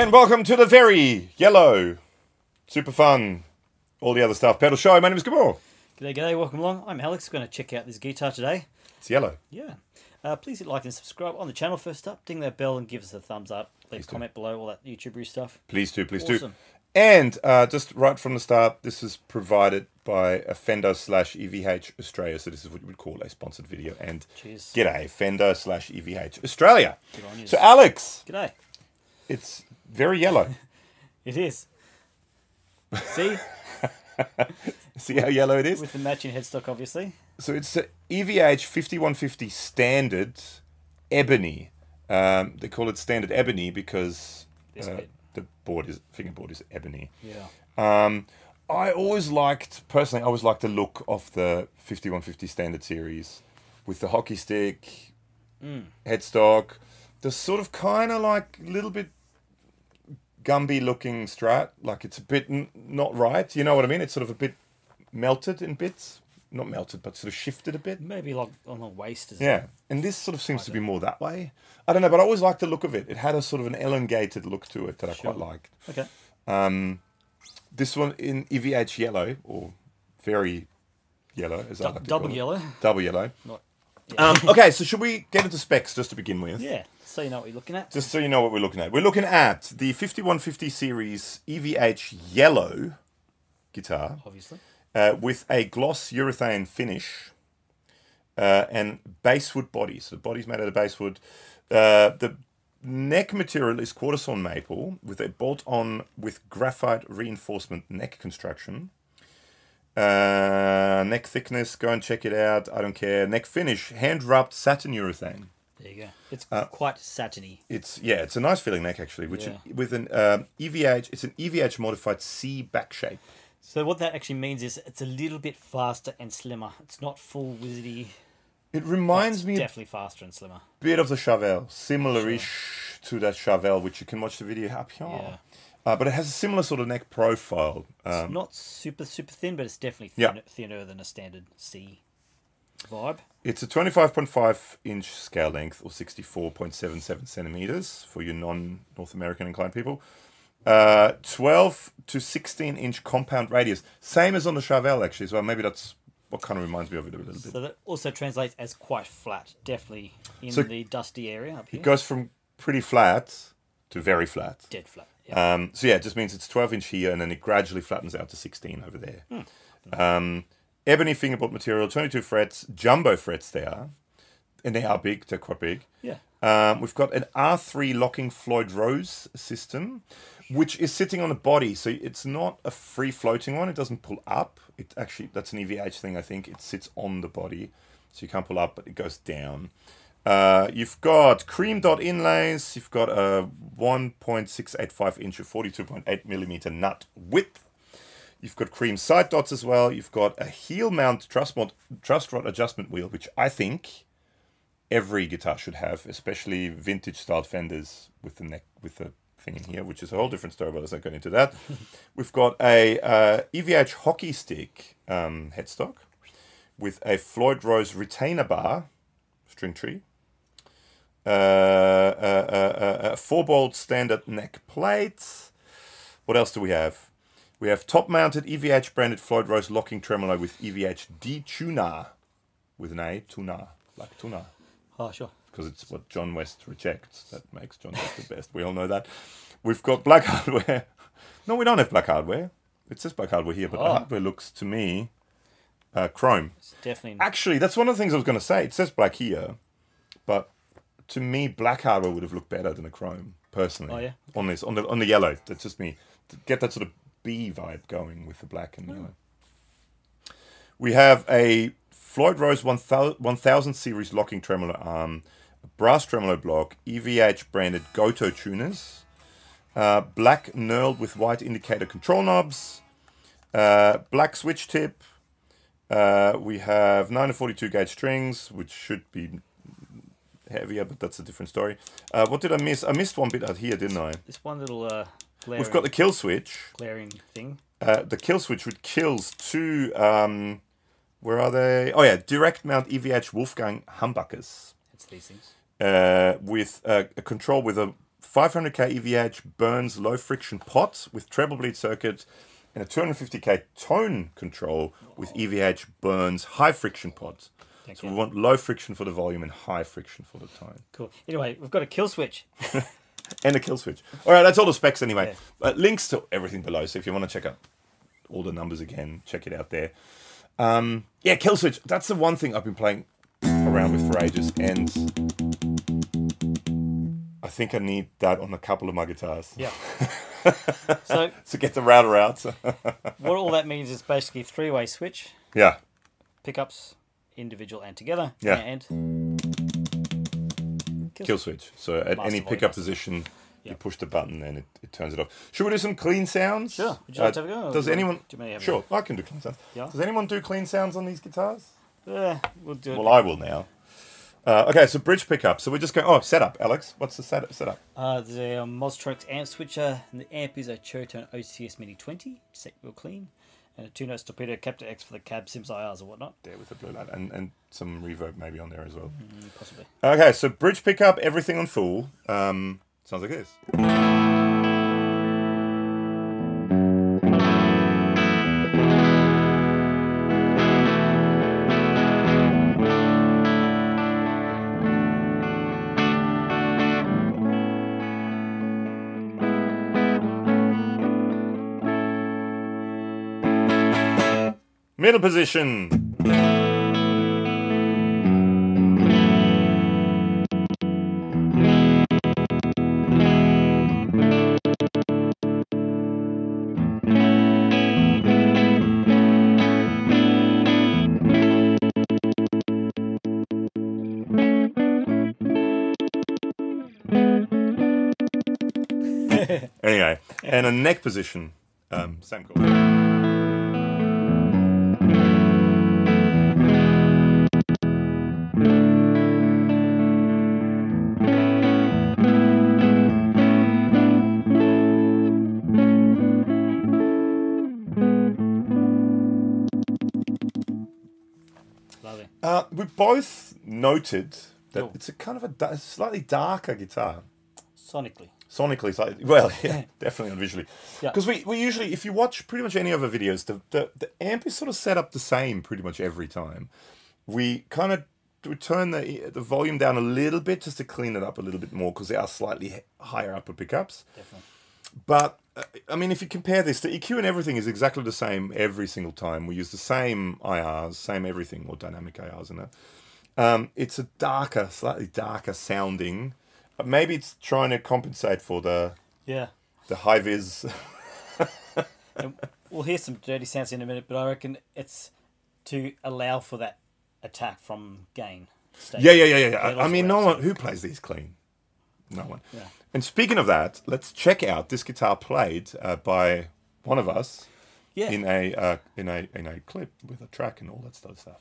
And welcome to the very yellow, super fun, all the other stuff pedal show. My name is Gabor. G'day, g'day, welcome along. I'm Alex, going to check out this guitar today. It's yellow. Yeah. Please hit like and subscribe on the channel first up. Ding that bell and give us a thumbs up. Leave a comment below, all that YouTubery stuff. Please do, please Awesome. do. And just right from the start, this is provided by a Fender / EVH Australia. So this is what you would call a sponsored video. And cheers. G'day, Fender / EVH Australia. Good on you. So Alex. G'day. It's very yellow. It is. See? See how yellow it is? With the matching headstock, obviously. So it's an EVH 5150 Standard Ebony. They call it Standard Ebony because the fingerboard is ebony. Yeah. I always liked the look of the 5150 Standard series with the hockey stick, headstock, the sort of kind of like a little bit Gumby looking Strat, like it's a bit not right, you know what I mean? It's sort of a bit melted in bits, not melted, but sort of shifted a bit. Maybe like on the waist as yeah, well. and this sort of seems to be more that way. I don't know, but I always liked the look of it. It had a sort of an elongated look to it that I quite liked. Okay. This one in EVH yellow, or very yellow, as I like to double call it. yellow. Double yellow. Not, yeah. Okay, so should we get into specs just to begin with? Yeah, so you know what you're looking at. Just so you know what we're looking at. We're looking at the 5150 series EVH yellow guitar. Obviously. With a gloss urethane finish and basswood body. So the body's made out of basswood. The neck material is quarter sawn maple with a bolt-on with graphite reinforcement neck construction. Neck thickness, go and check it out. I don't care. Neck finish, hand-rubbed satin urethane. There you go. It's quite satiny. It's a nice feeling neck actually, which with an EVH, it's an EVH modified C back shape. So what that actually means is it's a little bit faster and slimmer. It's not full wizardy. It reminds me definitely faster and slimmer. A bit of the Chevelle, similar-ish to that Chevelle, which you can watch the video up here. Yeah. But it has a similar sort of neck profile. It's not super thin, but it's definitely thinner than a standard C vibe. It's a 25.5-inch scale length, or 64.77 centimeters for your non-North American inclined people. 12 to 16-inch compound radius, same as on the Chevelle actually as well. Maybe that's what kind of reminds me of it a little bit. So that also translates as quite flat, definitely in the dusty area up here. It goes from pretty flat to very flat. Dead flat. Yeah. So yeah, it just means it's 12-inch here, and then it gradually flattens out to 16 over there. Ebony fingerboard material, 22 frets, jumbo frets they are, and they are big. They're quite big. Yeah. We've got an R3 locking Floyd Rose system, which is sitting on the body, so it's not a free floating one. It doesn't pull up. It actually, that's an EVH thing, I think. It sits on the body, so you can't pull up, but it goes down. You've got cream dot inlays. You've got a 1.685 inch or 42.8 millimeter nut width. You've got cream side dots as well. You've got a heel mount truss rod adjustment wheel, which I think every guitar should have, especially vintage style Fenders with the neck, with the thing in here, which is a whole different story, but let's not go into that. We've got a EVH hockey stick headstock with a Floyd Rose retainer bar, string tree, a 4-bolt standard neck plate. What else do we have? We have top-mounted EVH branded Floyd Rose locking tremolo with EVH D-Tuna, with an A, tuna, like tuna. Oh, sure. Because it's what John West rejects. That makes John West the best. We all know that. We've got black hardware. No, we don't have black hardware. It says black hardware here, but the hardware looks to me chrome. It's definitely. Actually, that's one of the things I was going to say. It says black here, but to me, black hardware would have looked better than a chrome, personally. Oh yeah. On this, on the yellow. That's just me. To get that sort of B vibe going with the black and yellow. We have a Floyd Rose 1000 series locking tremolo arm, a brass tremolo block, EVH branded Goto tuners, black knurled with white indicator control knobs, black switch tip. We have 9 to 42 gauge strings, which should be heavier, but that's a different story. What did I miss? I missed one bit out here, didn't I? This one little glaring, we've got the kill switch. Glaring thing. The kill switch, which kills two, where are they? Oh yeah, direct mount EVH Wolfgang humbuckers. It's these things. With a control with a 500k EVH Burns low friction pot with treble bleed circuit and a 250k tone control with EVH Burns high friction pods. So we want low friction for the volume and high friction for the tone. Cool. Anyway, we've got a kill switch. And a kill switch. All right, that's all the specs anyway. Yeah. Links to everything below. So if you want to check out all the numbers again, check it out there. Yeah, kill switch. That's the one thing I've been playing around with for ages, and I think I need that on a couple of my guitars. Yeah. So to get the router out. What all that means is basically three-way switch. Yeah. Pickups, individual and together. Yeah. And kill switch. So at any pickup position, you push the button and it turns it off. Should we do some clean sounds? Sure. Would you like to have a go? Does anyone? Sure, I can do clean sounds. Yeah. Does anyone do clean sounds on these guitars? We'll do it. Well, I will now. Okay, so bridge pickup. So we're just going. Oh, setup, Alex. What's the setup? There's a Mozztronics Amp Switcher, and the amp is a Cherrytone OCS Mini 20, set real clean, and a 2-note Torpedo Captor X for the cab, Sims IRs or whatnot. There with the blue light, and some reverb maybe on there as well. Possibly. Okay, so bridge pickup, everything on full. Sounds like this. Middle position. Anyway, and a neck position. Same chord. We both noted that it's a kind of a slightly darker guitar. Sonically, slightly. Well, yeah, definitely on visually. Because we usually, if you watch pretty much any of our videos, the amp is sort of set up the same pretty much every time. We kind of turn the volume down a little bit just to clean it up a little bit more because they are slightly higher upper pickups. Definitely. But I mean, if you compare this, the EQ and everything is exactly the same every single time. We use the same IRs, same everything, or dynamic IRs in that. It's a darker, slightly darker sounding. Maybe it's trying to compensate for the high vis. And we'll hear some dirty sounds in a minute, but I reckon it's to allow for that attack from gain. Yeah. I mean, no one who plays these clean. No one. Yeah. And speaking of that, let's check out this guitar played by one of us in a clip with a track and all that sort of stuff.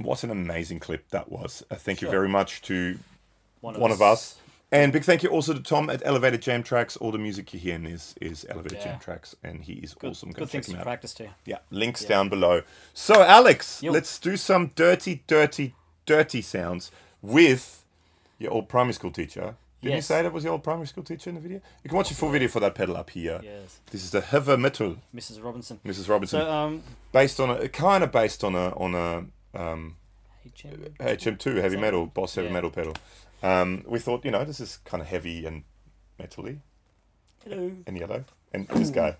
What an amazing clip that was. Thank you very much to one of us. And big thank you also to Tom at Elevated Jam Tracks. All the music you hear in is Elevated Jam Tracks, and he is awesome. Good things to practice too. Yeah, links down below. So, Alex, let's do some dirty sounds with your old primary school teacher, Didn't you say that was your old primary school teacher in the video? You can watch a full video for that pedal up here. Yes. This is the heavy metal. Mrs. Robinson. Mrs. Robinson. So, based on a HM2 heavy metal, Boss heavy metal pedal. We thought, you know, this is kind of heavy and metally. Hello. And yellow. And this guy.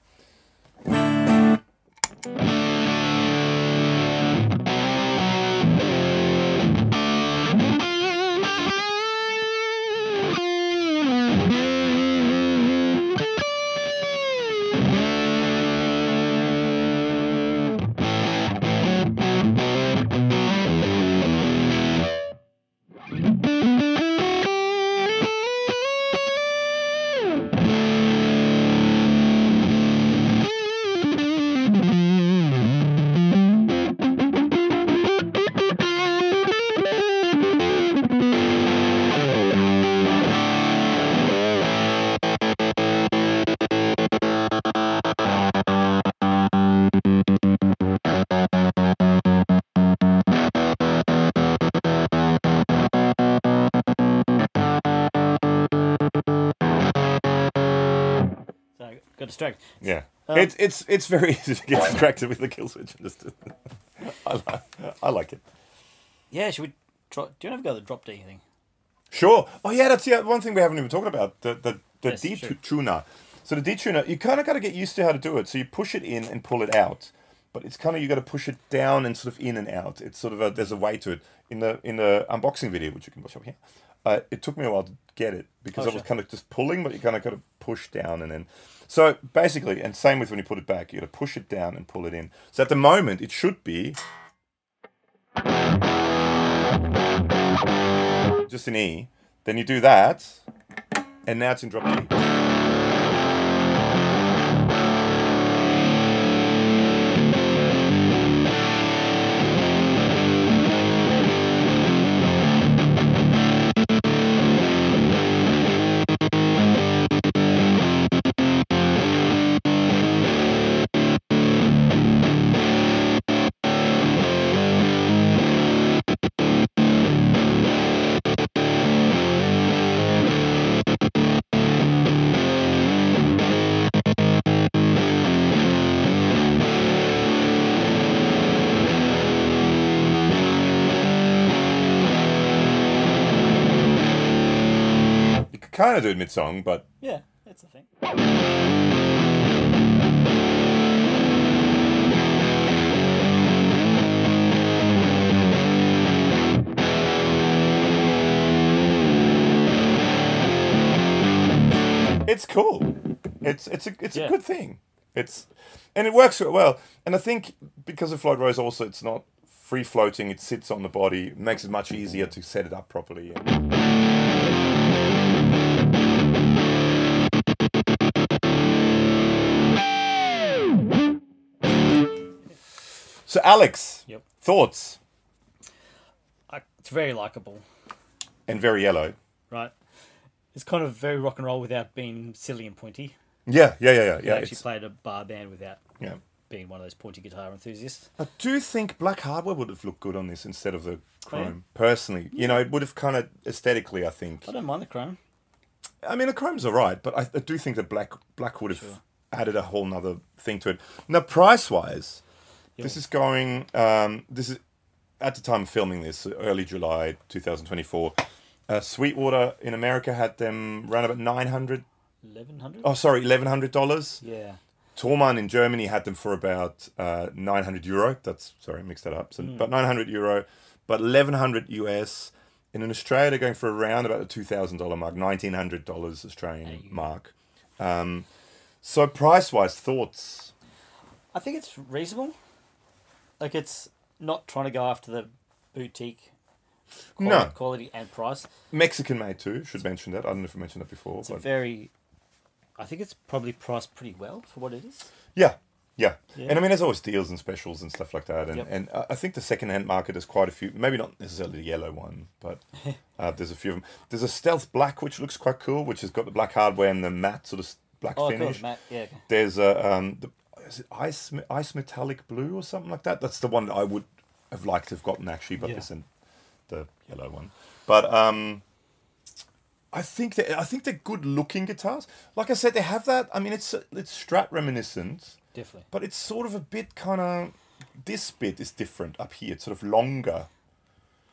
Distracted. Yeah, it's very easy to get distracted with the kill switch. I like it. Yeah, should we try? Do you want to go the drop D thing? Sure. Oh yeah, that's one thing we haven't even talked about. The Yes, D-Tuna. So the D-Tuna, you kind of got to get used to how to do it. So you push it in and pull it out, but it's kind of you got to push it down and sort of in and out. It's sort of there's a way to it. In the unboxing video, which you can watch up here, it took me a while to get it because I was kind of just pulling, but you kind of got to push down and then. So basically, and same with when you put it back, you got to push it down and pull it in. So at the moment, it should be just an E. Then you do that, and now it's in drop D. Kind of do it mid-song, but yeah, that's the thing. It's cool. It's a good thing. And it works well. And I think because of Floyd Rose, also it's not free floating. It sits on the body. It makes it much easier to set it up properly. So Alex, thoughts? It's very likable. And very yellow. Right. It's kind of very rock and roll without being silly and pointy. Yeah. You actually played a bar band without being one of those pointy guitar enthusiasts. I do think black hardware would have looked good on this instead of the chrome. Personally, you know, it would have kind of aesthetically, I think. I don't mind the chrome. I mean, the chrome's alright, but I do think that black would have added a whole nother thing to it. Now, price-wise, this is going. This is at the time of filming this, early July 2024. Sweetwater in America had them around about $900. $1,100? Oh, sorry, $1,100. Yeah. Torman in Germany had them for about €900. That's sorry, I mixed that up. So about €900, but 1,100 US. And in Australia, they're going for around about the $2,000 mark, $1,900 Australian mark. So price-wise, thoughts? I think it's reasonable. Like, it's not trying to go after the boutique quality and price. Mexican made too, should mention that. I don't know if I mentioned that before. It's I think it's probably priced pretty well for what it is. Yeah. And I mean, there's always deals and specials and stuff like that. And I think the second-hand market has quite a few, maybe not necessarily the yellow one, but there's a few of them. There's a Stealth Black, which looks quite cool, which has got the black hardware and the matte sort of black finish. Cool, matte, yeah. There's a, is it Ice Metallic Blue or something like that? That's the one that I would have liked to have gotten actually, but this isn't the yellow one. But I think they're good looking guitars. Like I said, they have that. I mean, it's Strat reminiscent, Definitely. but it's sort of a bit kind of. This bit is different up here. It's sort of longer,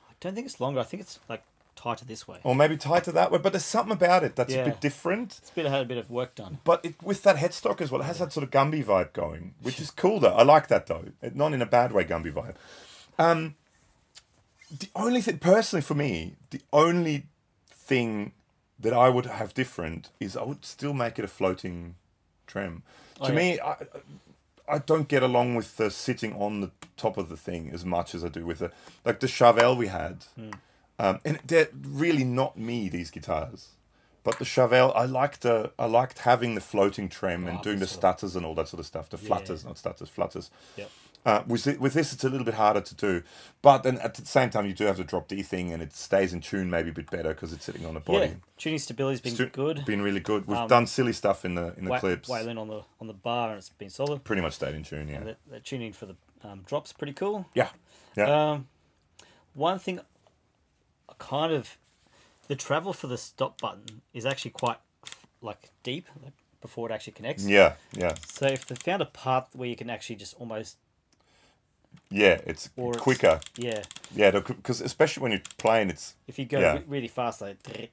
I don't think it's longer. I think it's like tighter this way. or maybe tighter that way. But there's something about it that's a Yeah. bit different. Had a bit of work done. But with that headstock as well, it has that sort of Gumby vibe going, which is cool though. I like that though. Not in a bad way, Gumby vibe. The only thing, personally for me, the only thing that I would have different is I would still make it a floating trem. To me, I don't get along with the sitting on the top of the thing as much as I do with the Chevelle we had. And they're really not me, these guitars. But the Chevelle, I liked having the floating trem and doing the stutters and all that sort of stuff. The flutters, not stutters, flutters. Yep. With this, it's a little bit harder to do. But then at the same time, you do have the drop D thing, and it stays in tune maybe a bit better because it's sitting on the body. Yeah, tuning stability's been good. Been really good. We've done silly stuff in the clips. Waylon on the bar, and it's been solid. Pretty much stayed in tune, yeah. And the tuning for the drops pretty cool. Yeah, yeah. One thing, the travel for the stop button is actually quite deep before it actually connects. Yeah, yeah. So if they found a part where you can actually just almost. Yeah, it's quicker. Yeah. Yeah, because especially when you're playing, it's... If you go really fast, it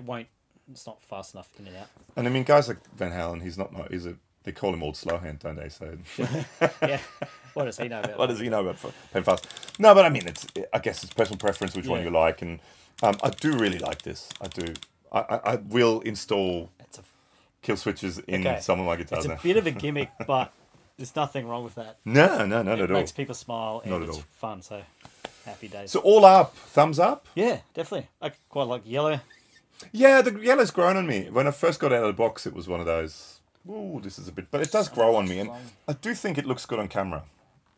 won't... It's not fast enough in and out. And I mean, guys like Van Halen, they call him Old Slowhand, don't they? So... Yeah. What does he know about What does he know about playing fast? No, but I mean, I guess it's personal preference, which one you like. And I do really like this. I do. I will install kill switches in some of my guitars now. It's a bit of a gimmick, but... There's nothing wrong with that. No, not at all. It makes people smile and not it's at all. fun, so happy days. So all up, thumbs up? Yeah, definitely. I quite like yellow. Yeah, the yellow's grown on me. When I first got out of the box, it was one of those, ooh, this is a bit... But it does grow on me, and I do think it looks good on camera.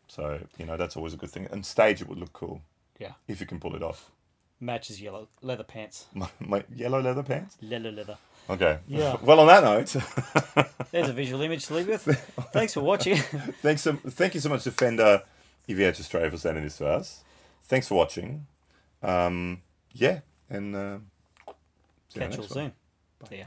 So, that's always a good thing. And stage, it would look cool. Yeah. If you can pull it off. Matches yellow leather pants. My yellow leather pants? Leather. Okay. Yeah. Well, on that note... There's a visual image to leave with. Thanks for watching. Thank you so much to Fender EVH Australia for sending this to us. Thanks for watching. Yeah, and see you Catch you all soon. See ya.